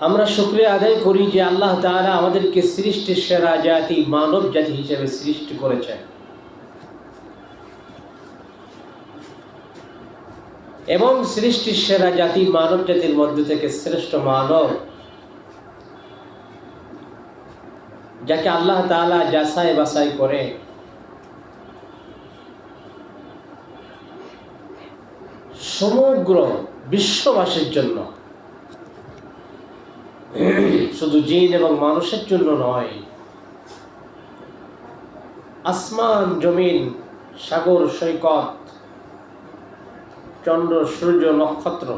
আমরা শুকরিয়া আদায় করি যে আল্লাহ তাআলা আমাদেরকে সৃষ্টির সেরা জাতি মানব জাতি হিসেবে সৃষ্টি করেছেন এবং সৃষ্টির সেরা জাতি মানব জাতির মধ্যে থেকে শ্রেষ্ঠ মানব যাকে আল্লাহ তাআলা যাচাই বাছাই করে সমগ্র বিশ্ববাসীর জন্য, শুধু জিন এবং মানুষের জন্য নয়, আসমান জমিন সাগর সৈকত চন্দ্র সূর্য নক্ষত্র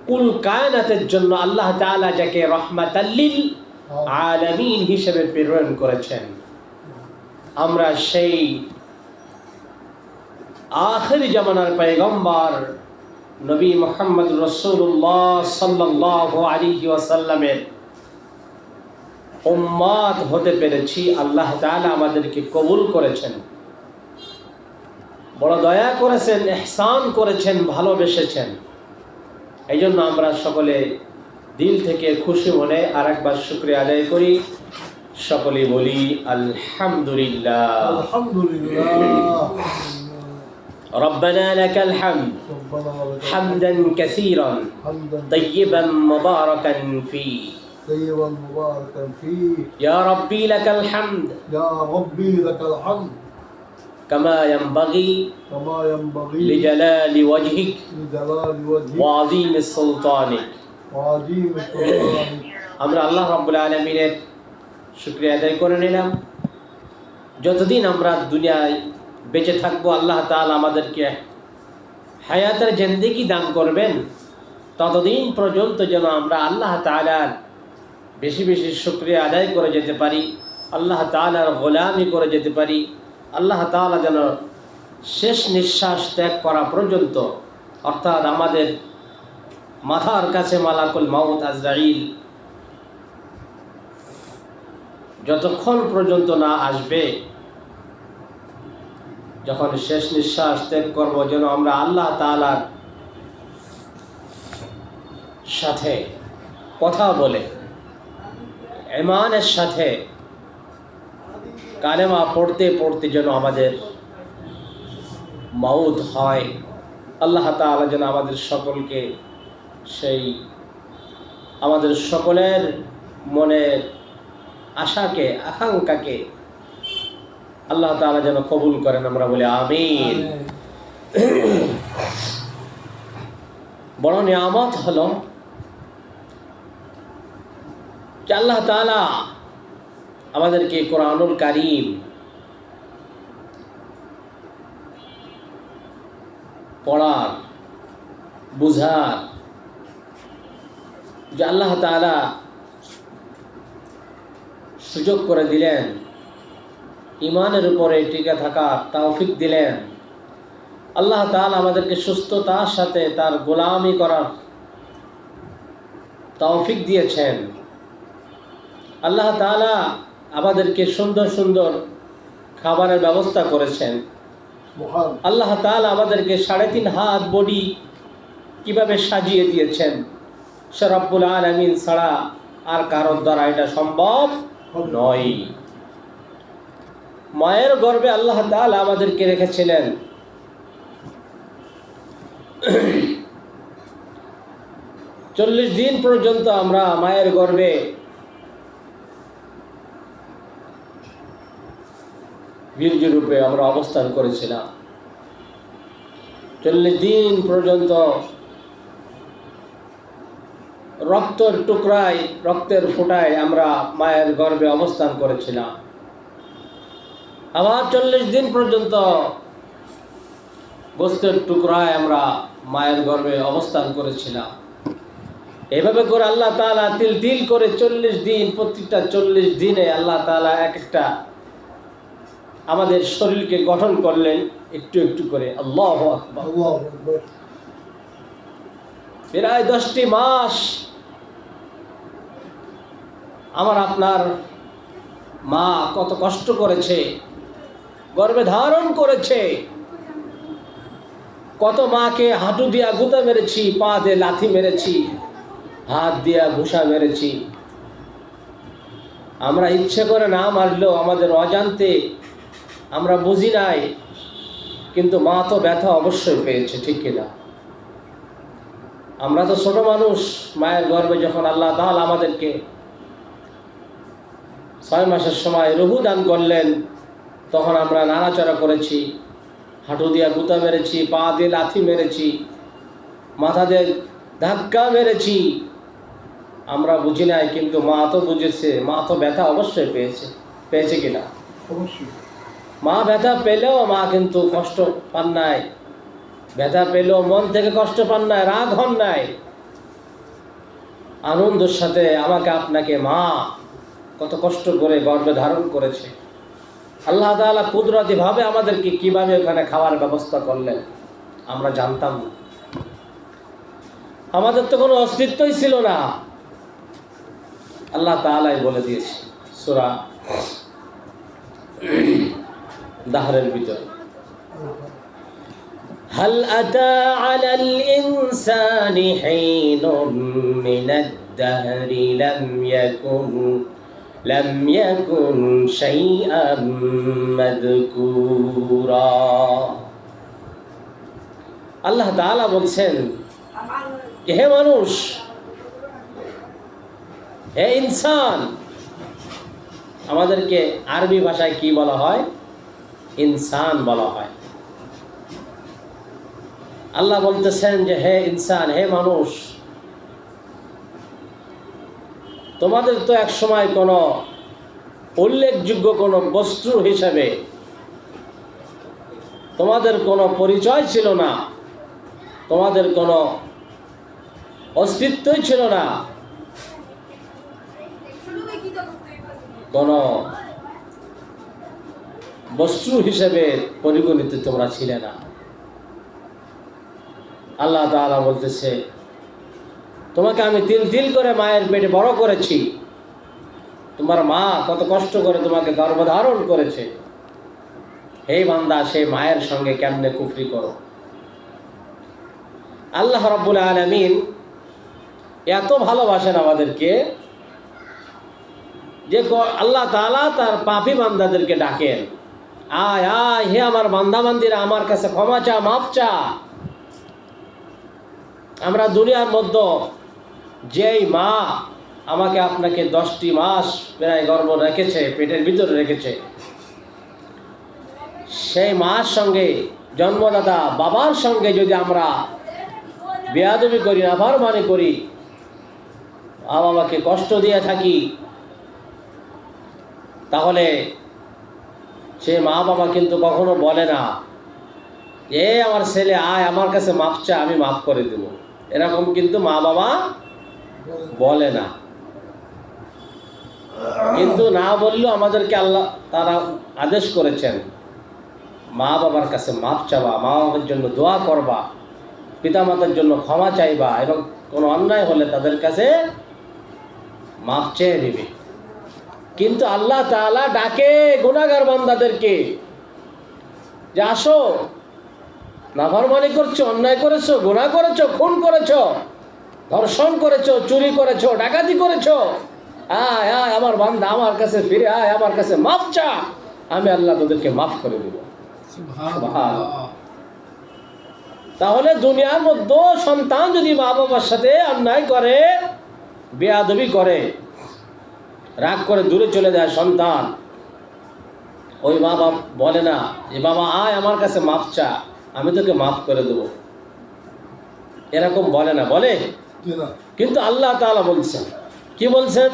কুল কায়নাতের জন্য আল্লাহ তাআলা যাকে রাহমাতাল লিল আলামিন হিসেবে প্রেরণ করেছেন। আমরা সেই আখিরি জামানার পয়গম্বর নবী মুহাম্মদ রাসূলুল্লাহ সাল্লাল্লাহু আলাইহি ওয়াসাল্লামের উম্মত হতে পেরেছি। আল্লাহ তাআলা আমাদেরকে কবুল করেছেন, বড় দয়া করেছেন, ইহসান করেছেন, ভালোবেসেছেন। এই জন্য আমরা সকলে দিল থেকে খুশি মনে আরেকবার শুকরিয়া আদায় করি, সকলে বলি আলহামদুলিল্লাহ। আলহামদুলিল্লাহ। ربنا لك الحمد حمدا كثيرا طيبا مباركا فيه طيبا مباركا فيه يا ربي لك الحمد يا ربي لك الحمد كما ينبغي لجلال وجهك وعظيم سلطانك وعظيم سلطانك। আমরা আল্লাহ রাব্বুল আলামিনের শুকরিয়া আদায় করে নিলাম। যতদিন আমরা দুনিয়ায় বেঁচে থাকবো আল্লাহ তাআলা আমাদেরকে হায়াতের জিন্দেগি দান করবেন, ততদিন পর্যন্ত যেন আমরা আল্লাহ তাআলার বেশি বেশি শুকরিয়া আদায় করে যেতে পারি, আল্লাহ তাআলার গোলামি করে যেতে পারি। আল্লাহ তাআলা যেন শেষ নিঃশ্বাস ত্যাগ করা পর্যন্ত, অর্থাৎ আমাদের মাথার কাছে মালাকুল মাউত আজরাইল যতক্ষণ পর্যন্ত না আসবে, যখন শেষ নিঃশ্বাস ত্যাগ করবো, যেন আমরা আল্লাহ তাআলার সাথে কথা বলে ঈমানের সাথে কালেমা পড়তে পড়তে যেন আমাদের মাউত হয়। আল্লাহ তাআলা যেন আমাদের সকলকে সেই আমাদের সকলের মনের আশাকে আকাঙ্ক্ষাকে আল্লাহ তাআলা যেন কবুল করেন, আমরা বলি আমিন। বড় নিয়ামত হলো যে আল্লাহ তাআলা আমাদেরকে কোরআনুল কারীম পড়ার, বুঝার, যে আল্লাহ তাআলা সুযোগ করে দিলেন, ঈমানের উপরে টিকে থাকার তৌফিক দিলেন। আল্লাহ তাআলা আমাদেরকে সুস্থতার সাথে তার গোলামি করার তৌফিক দিয়েছেন। আল্লাহ তাআলা আমাদেরকে সুন্দর সুন্দর খাবারের ব্যবস্থা করেছেন। আল্লাহ তাআলা আমাদেরকে 3.5 হাত বডি কিভাবে সাজিয়ে দিয়েছেন, সে রব্বুল আলামিন ছাড়া আর কারোর দ্বারা এটা সম্ভব নয়। মায়ের গর্ভে আল্লাহ তাআলা আমাদেরকে রেখেছিলেন। 40 দিন পর্যন্ত আমরা মায়ের গর্ভে বীর্য রূপে আমরা অবস্থান করেছিলাম। 40 দিন পর্যন্ত রক্তের টুকরায়, রক্তের ফোঁটায় আমরা মায়ের গর্ভে অবস্থান করেছিলাম। আবার 40 দিন পর্যন্ত গোস্তের টুকরায় আমরা মায়ের গর্ভে অবস্থান করেছিলাম। এভাবে করে আল্লাহ তাআলা তিল তিল করে 40 দিন, প্রত্যেকটা 40 দিনে আল্লাহ তাআলা এক একটা আমাদের শরীরকে গঠন করলেন একটু একটু করে। আল্লাহু আকবার। প্রায় 10টি মাস আমার আপনার মা কত কষ্ট করেছে, গর্ভে ধারণ করেছে। কত মাকে হাঁটু দিয়া গুঁতা মেরেছি, পা দিয়ে লাথি মেরেছি, হাত দিয়া ঘুষা মেরেছি। আমরা ইচ্ছে করে না মারলেও আমাদের অজান্তে, আমরা বুঝি নাই, কিন্তু মা তো ব্যথা অবশ্যই পেয়েছে, ঠিক কিনা? আমরা তো ছোট মানুষ, মায়ের গর্ভে যখন আল্লাহ তাআলা আমাদেরকে 6 মাসের সময় রুহু দান করলেন, তখন আমরা নাড়াচাড়া করেছি, হাঁটু দিয়া গুঁতা মেরেছি, পা দিয়ে লাথি মেরেছি, মাথা দিয়ে ধাক্কা মেরেছি। আমরা বুঝি নাই, কিন্তু মা তো বুঝেছে, মা তো ব্যথা অবশ্যই পেয়েছে। পেয়েছে কিনা? অবশ্যই। মা ব্যথা পেলেও মা কিন্তু কষ্ট পান নাই, ব্যথা পেলেও মন থেকে কষ্ট পান নাই, রাগ হন নাই, আনন্দের সাথে আমাকে আপনাকে মা কত কষ্ট করে গর্ভে ধারণ করেছে। আল্লাহ তাআলা কুদরতি ভাবে আমাদেরকে কিভাবে ওখানে খাওয়ার ব্যবস্থা করলেন আমরা জানতাম না। আমাদের তো কোনো অস্তিত্বই ছিল না, আল্লাহ তাআলাই বলে দিয়েছে সূরা দাহরের ভিতরে, হাল আতা আলাল ইনসানি হিনুম মিনাদ দাহরি লাম ইয়াকুন শাইআম মাযকুরা। আল্লাহ তাআলা বলছেন, হে মানুষ, হে ইনসান, আমাদেরকে আরবি ভাষায় কি বলা হয়? ইনসান বলা হয়। আল্লাহ বলতেছেন যে হে ইনসান, হে মানুষ, তোমাদের তো এক সময় কোনো উল্লেখযোগ্য কোনো বস্তু হিসেবে তোমাদের কোনো পরিচয় ছিল না, তোমাদের কোনো অস্তিত্বই ছিল না, কোনো বস্তু হিসেবে পরিগণিত তোমরা ছিলে না। আল্লাহ তাআলা বলতেছে, তোমাকে আমি তিল তিল করে মায়ের পেটে বড় করেছি, তোমার মা কত কষ্ট করে তোমাকে গর্ভধারণ করেছে। হে বান্দা, সেই মায়ের সঙ্গে কেমনে কুফরি করো? আল্লাহ রাব্বুল আলামিন এত ভালোবাসেন আমাদেরকে যে আল্লাহ তাআলা তার পাপী বান্দাদেরকে ডাকেন, আয় আয় হে আমার বান্দা বান্দিরা, আমার কাছে ক্ষমা চা, মাফ চা। আমরা দুনিয়ার মধ্যে যেই মা আমাকে আপনাকে 10টি মাস প্রায় গর্ভ রেখেছে, পেটের ভিতরে রেখেছে, সেই মার সঙ্গে, জন্মদাতা বাবার সঙ্গে যদি আমরা বেয়াদবি করি, নাফরমানি করি, আমাকে কষ্ট দিয়ে থাকি, তাহলে সে মা বাবা কিন্তু কখনো বলে না এ আমার ছেলে আয় আমার কাছে মাফ চা, আমি মাফ করে দেব। এরকম কিন্তু মা বাবা বলে না। কিন্তু না বললেও আমাদেরকে আল্লাহ তারা আদেশ করেছেন মা বাবার কাছে মাফ চাওয়া, মা বাবার জন্য দোয়া করবা, পিতামাতার জন্য ক্ষমা চাইবা, এবং কোনো অন্যায় হলে তাদের কাছে মাফ চেয়ে নিবে। কিন্তু আল্লাহ তাআলা ডাকে গুনাহগার বান্দাদেরকে যে আসো, নাফরমানি করছো, অন্যায় করেছো, গুনাহ করেছো, খুন করেছো, ধর্ষণ করেছো, চুরি করেছো, ডাকাতি করেছো, আয় আয় আমার বান্দা আমার কাছে ফিরে আয়, আমার কাছে মাফ চা, আমি আল্লাহ তোদেরকে মাফ করে দেব। সুবহানাল্লাহ। তাহলে দুনিয়ার মধ্যে সন্তান যদি মা বাবার সাথে অন্যায় করে, বেয়াদবি করে, রাগ করে দূরে চলে যায় সন্তান, ওই মা বাবা বলে না যে বাবা আয় আমার কাছে মাফ চা, আমি তোকে মাফ করে দেব, এরকম বলে না, বলে? কিন্তু আল্লাহ তাআলা বলছেন, কি বলছেন?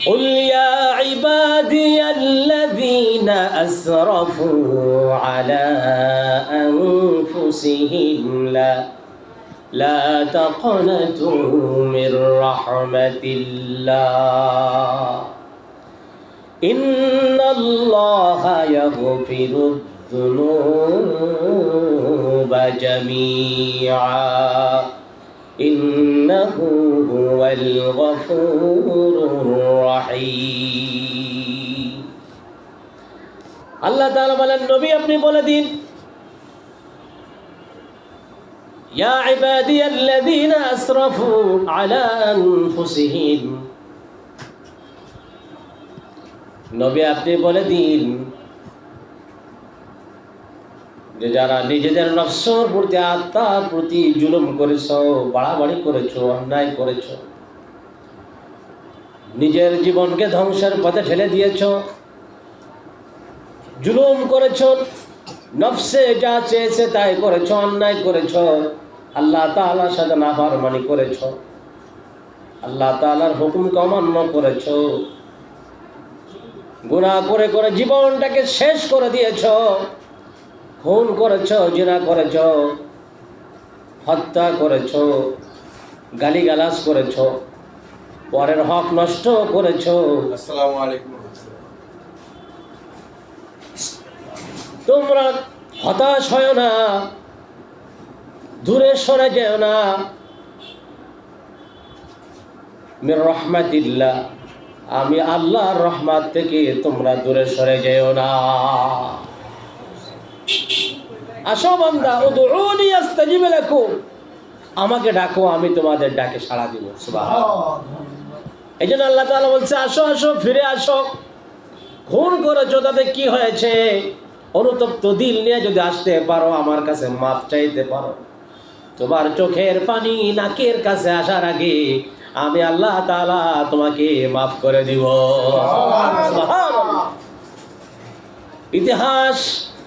قل يا عبادي الذين أسرفوا على أنفسهم لا تقنطوا من رحمة الله إن الله يغفر الذنوب جميعا إنه هو الغفور الرحيم। আল্লাহ তাআলা বলেন, নবী আপনি বলে দিন, ইয়া ইবাদিয়াল্লাযীনা আসরাফু আসরাফু আলা আনফুসিহিম। নবী আপনি বলে দিন যে যারা নিজেদের নফসের প্রতি, আত্মার প্রতি জুলুম করেছ, বাড়াবাড়ি করেছ, অন্যায় করেছ, নিজের জীবনকে ধ্বংসের পথে ঠেলে দিয়েছ, জুলুম করেছ, নফসে যা চেয়েছে তাই করেছ, অন্যায় করেছ, আল্লাহ তাআলার সাথে নাফরমানি করেছ, আল্লাহ তাআলার হুকুমকে অমান্য করেছ, গুনাহ করে করে জীবনটাকে শেষ করে দিয়েছ, খুন করেছ, জিনা করেছ, হত্যা করেছ, গালিগালাজ করেছ, পরের হক নষ্ট করেছ। আসসালামু আলাইকুম। তোমরা হতাশ হয় না, দূরে সরে যেও না মির রহমাতিল্লাহ, আমি আল্লাহর রহমত থেকে তোমরা দূরে সরে যেও না। আসো বান্দা, উদউনি আস্তাজিব লাকুম, আমাকে ডাকো, আমি তোমাদের ডাকে সাড়া দিব। সুবহানাল্লাহ। এই জন্য আল্লাহ তাআলা বলছে আসো আসো, ফিরে আসো। খুন করেছো, তাতে কি হয়েছে? অনুতপ্ত দিল নিয়ে যদি আসতে পারো, আমার কাছে মাপ চাইতে পারো, তোমার চোখের পানি নাকের কাছে আসার আগে আমি আল্লাহ তাআলা তোমাকে মাফ করে দিব। সুবহানাল্লাহ। ইতিহাস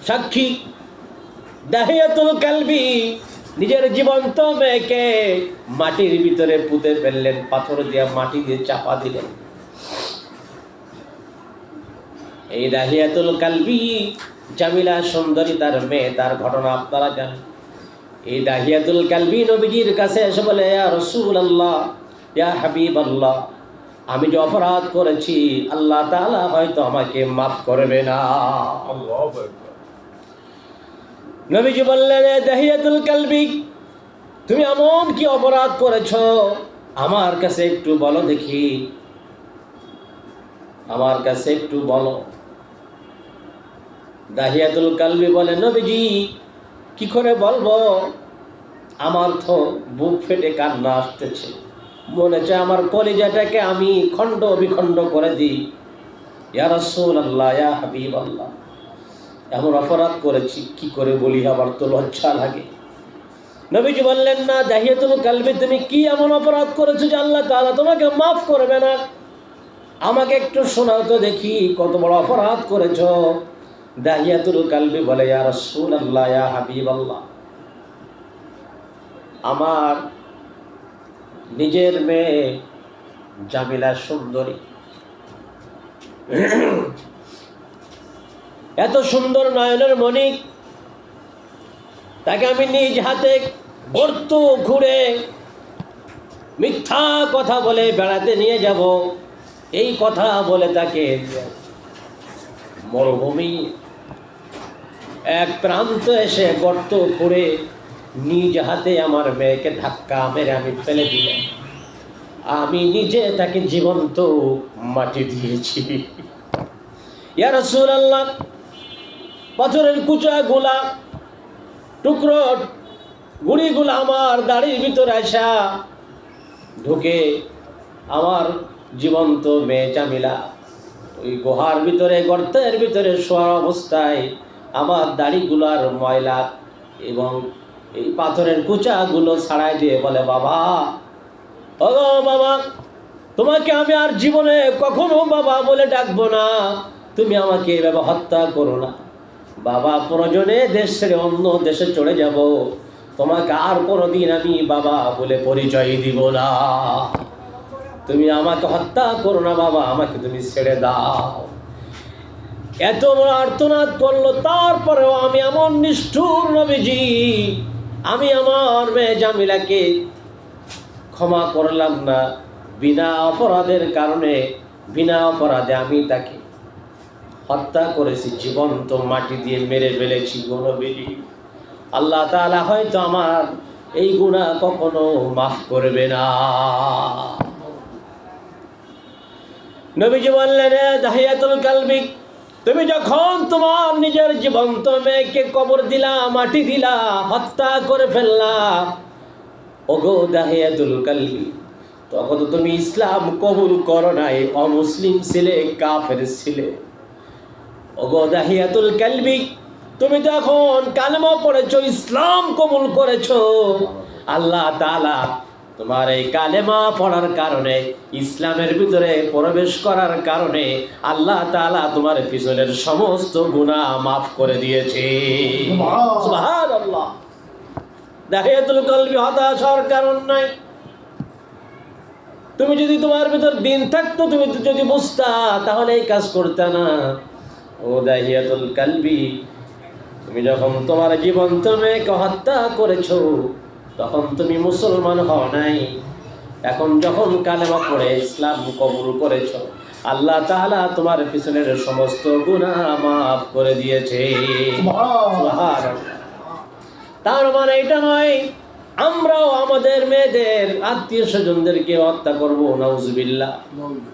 সাক্ষী, দাহিয়াতুল কালবি নিজের জীবন্ত মেয়েকে মাটির ভিতরে পুঁতে ফেললেন, পাথর দিয়ে মাটি দিয়ে চাপা দিলেন। এই দাহিয়াতুল কালবি জামিলা সুন্দরী তার মেয়ে, তার ঘটনা আপনারা জানেন। এই দাহিয়াতুল কালবি নবীজির কাছে এসে বলে, ইয়া রাসূলুল্লাহ, ইয়া হাবিবাল্লাহ, আমি যে অপরাধ করেছি আল্লাহ তাআলা হয়তো আমাকে মাফ করবে না। আল্লাহু আকবার। নবীজি বললেন, দাহিয়াতুল কালবি, তুমি এমন কি অপরাধ করেছো আমার কাছে একটু বলো দেখি, আমার কাছে একটু বলো। দাহিয়াতুল কালবি বলে, নবীজি কি করে বলবো, আমার তো বুক ফেটে কান্না আসতেছে, মনে হচ্ছে আমার কলিজাটাকে আমি খণ্ড বিখণ্ড করে দিই। ইয়া রাসূলুল্লাহ, ইয়া হাবিবাল্লাহ, এমন অপরাধ করেছি কি করে বলি, আবার তো লজ্জা লাগে। নবীজি বললেন, না দাহিয়াতুল কালবি, তুমি কি এমন অপরাধ করেছো যে আল্লাহ তাআলা তোমাকে মাফ করবে না? আমাকে একটু শোনাও তো দেখি, কত বড় অপরাধ করেছো। দাহিয়াতুল কালবি বলে, ইয়া রাসূলুল্লাহ, ইয়া হাবিবাল্লাহ, আমার নিজের মেয়ে জামিলা সুন্দরী, এত সুন্দর নয়নের মণি, তাকে আমি নিজ হাতে গর্ত ঘুরে মিথ্যা কথা বলে বেড়াতে নিয়ে যাব, এই কথা বলে তাকে মরুভূমি এক প্রান্ত এসে গর্ত করে নিজ হাতে আমার মেয়েকে ধাক্কা মেরে আমি ফেলে দিলাম, আমি নিজে তাকে জীবন্ত মাটি দিয়েছি। ইয়া রাসূলুল্লাহ, পাথরের কুচাগুলা, টুকরো গুড়িগুলা আমার দাড়ির ভিতরে আসা ঢুকে আমার জীবন্ত মেয়ে জামিলা ওই গুহার ভিতরে, গর্তের ভিতরে শোয়া অবস্থায় আমার দাড়িগুলার ময়লা এবং এই পাথরের কুচাগুলো ছাড়াই দিয়ে বলে, বাবা, ও বাবা, তোমাকে আমি আর জীবনে কখনো বাবা বলে ডাকবো না, তুমি আমাকে এভাবে হত্যা করো না। বাবা, প্রয়োজনে দেশ ছেড়ে অন্য দেশে চলে যাব, তোমাকে আর কোনোদিন আমি বাবা বলে পরিচয় দিব না। তুমি আমাকে হত্যা করো না বাবা, আমাকে তুমি ছেড়ে দাও। এত বড় আর্তনাদ করলো, তারপরেও আমি এমন নিষ্ঠুর নবীজি, আমি আমার মেয়ে জামিলাকে ক্ষমা করলাম না। বিনা অপরাধের কারণে, বিনা অপরাধে আমি তাকে হত্যা করেছি, জীবন্ত মাটি দিয়ে মেরে ফেলেছি। গো নবীজি, আল্লাহ তাআলা হয়তো আমার এই গুনাহ কখনো মাফ করবে না। নবীজি বললেন, দাহিয়াতুল কালবি, তুমি যখন তোমার নিজের জীবন্ত মেয়েকে কবর দিলা, মাটি দিলা, হত্যা করে ফেললা, ওগো দাহিয়াতুল কালবি, তখন তো তুমি ইসলাম কবুল করো নাই, অমুসলিম ছিলে, কাফের ছিলে। ওগো দাহিয়াতুল কালবি, তুমি তো এখন কালেমা পড়েছো, ইসলাম কবুল করেছো। আল্লাহ তাআলা তোমার এই কালেমা পড়ার কারণে, ইসলামের ভিতরে প্রবেশ করার কারণে আল্লাহ তাআলা তোমার পিছনের সমস্ত গুনাহ মাফ করে দিয়েছে। সুবহানাল্লাহ। দাহিয়াতুল কালবি হতাশ হওয়ার কারণ নাই। তুমি যদি তোমার ভিতর দিন থাকতো, তুমি যদি বুঝতা, তাহলে এই কাজ করতে না। ও দাহিয়াতুল কালবি, তুমি যখন তোমার জীবন তুমি হত্যা করেছো, তখন তুমি মুসলমান হও নাই। এখন যখন কালেমা পড়ে ইসলাম কবুল করেছো, আল্লাহ তাআলা তোমার পিছনের সমস্ত গুনাহ মাফ করে দিয়েছে। সুবহানাল্লাহ। তার মানে এটা নয় আমরাও আমাদের মেয়েদের আত্মীয় স্বজনদেরকে হত্যা করবো, নাউজুবিল্লাহ।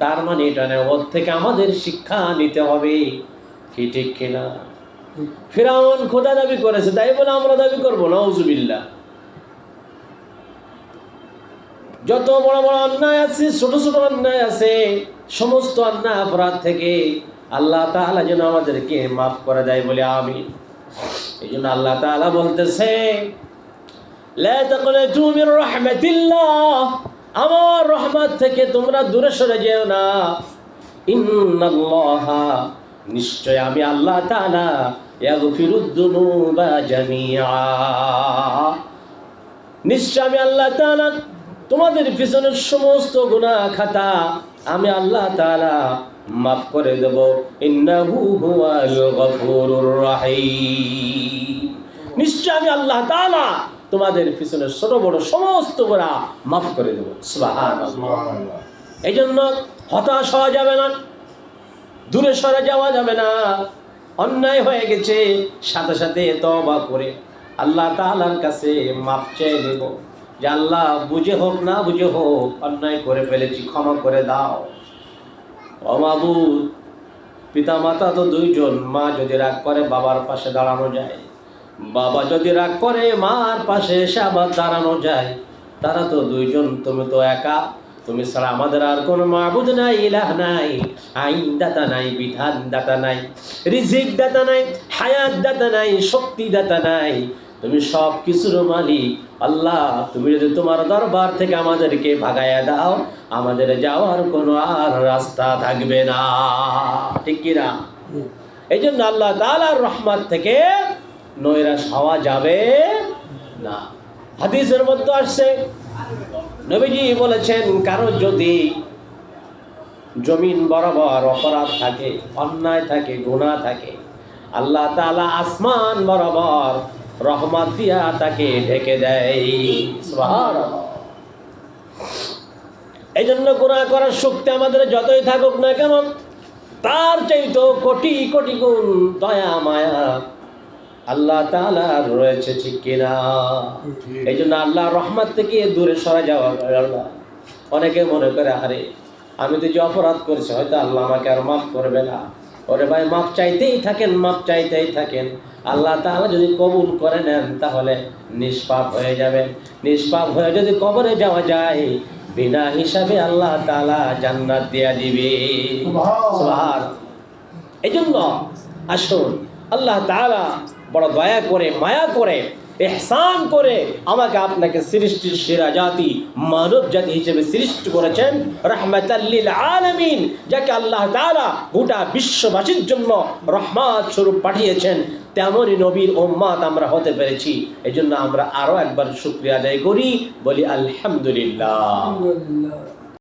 তার মানে এটা নয়, ওর থেকে আমাদের শিক্ষা নিতে হবে। কি ঠিক কিনা? ফিরাউন খোদা দাবি করেছে, তাই বলে আমরা দাবি করবো? নাউজুবিল্লাহ। যত বড় বড় অন্যায় আছে, ছোট ছোট অন্যায় আছে, সমস্ত অন্যায় অপরাধ থেকে আল্লাহ তাআলা যেন আমাদেরকে মাফ করে দেয় বলে আমিন। এই জন্য আল্লাহ তাআলা বলতেছে, লা তাকনাতু মির রাহমাতিল্লাহ, আমার রহমত থেকে তোমরা দূরে সরে যেও না। ইন্নাল্লাহা, নিশ্চয় আমি আল্লাহ তাআলা, ইয়াগফিরুদ যুনুবা জামিআ, নিশ্চয় আমি আল্লাহ তাআলা তোমাদের পিছনের সমস্ত গুনাহ খাতা আমি আল্লাহ তাআলা মাফ করে দেব। ইন্নাহু হুয়াল গফুরুর রহিম, নিশ্চয় আমি আল্লাহ তাআলা তোমাদের পিছনের ছোট বড় সমস্ত গুনাহ মাফ করে দেব। সুবহানাল্লাহ। এই জন্য হতাশ হওয়া যাবে না, দূরে সরে যাওয়া যাবে না। অন্যায় হয়ে গেছে, সাথে সাথে তওবা করে আল্লাহ তাআলার কাছে মাফ চেয়ে নেব যে আল্লাহ, বুঝে হোক না বুঝে হোক অন্যায় করে ফেলেছি, ক্ষমা করে দাও। ও মাবুদ, পিতা মাতা তো দুইজন, মা যদি রাগ করে বাবার পাশে দাঁড়ানো যায়, বাবা যদি রাগ করে মার পাশে এসে আবার দাঁড়ানো যায়। তারা তো দুইজন, তুমি তো একা। তুমি ছাড়া আমাদের আর কোনো মাবুদ নাই, ইলাহ নাই, আইন দাতা নাই, বিধান দাতা নাই, রিজিক দাতা নাই, হায়াত দাতা নাই, শক্তি দাতা নাই। তুমি সব কিছুর মালিক আল্লাহ। তুমি যদি তোমার দরবার থেকে আমাদেরকে ভাগাইয়া দাও, আমাদের যাওয়ার কোনো আর রাস্তা থাকবে না। ঠিক কি না? এই জন্য আল্লাহ তাআলার রহমত থেকে নৈরাশ হওয়া যাবে না। হাদিসের মধ্যে আসছে, নবীজি বলেছেন, কারো যদি জমিন বরাবর অপরাধ থাকে, অন্যায় থাকে, গুনাহ থাকে, আল্লাহ তাআলা আসমান বরাবর রহমত দিয়া তাকে ঢেকে দেয়। সুবহানাল্লাহ। এই জন্য গুনাহ করার শক্তি আমাদের যতই থাকুক না কেন, তার চাইতে কোটি কোটি গুণ দয়া মায়া আল্লাহ তাআলার রয়েছে। ঠিক কিনা? এই জন্য আল্লাহর রহমত থেকে দূরে সরে যাওয়া। অনেকে মনে করে, আরে আমি তো যে অপরাধ করেছি, হয়তো আল্লাহ আমাকে আর মাফ করবে না। ওরে ভাই, মাফ চাইতেই থাকেন, মাফ চাইতেই থাকেন। আল্লাহ তাআলা যদি কবুল করে নেন, তাহলে নিষ্পাপ হয়ে যাবে। নিষ্পাপ হয়ে যদি কবরে যাওয়া যায়, বিনা হিসাবে আল্লাহ তাআলা জান্নাত দিয়া দিবে। সুবহানাল্লাহ। এই জন্য আসুন, আল্লাহ তাআলা বড় দয়া করে, মায়া করে, ইহসান করে আমাকে আপনাকে সৃষ্টির সেরা জাতি, মানব জাতি হিসেবে সৃষ্টি করেছেন, রাহমাতাল লিল আলামিন, যাকে আল্লাহ তাআলা গোটা বিশ্ববাসীর জন্য রহমত স্বরূপ পাঠিয়েছেন। তেমনই নবীর উম্মত আমরা হতে পেরেছি। এই জন্য আমরা আরো একবার শুকরিয়া আদায় করি, বলি আলহামদুলিল্লাহ।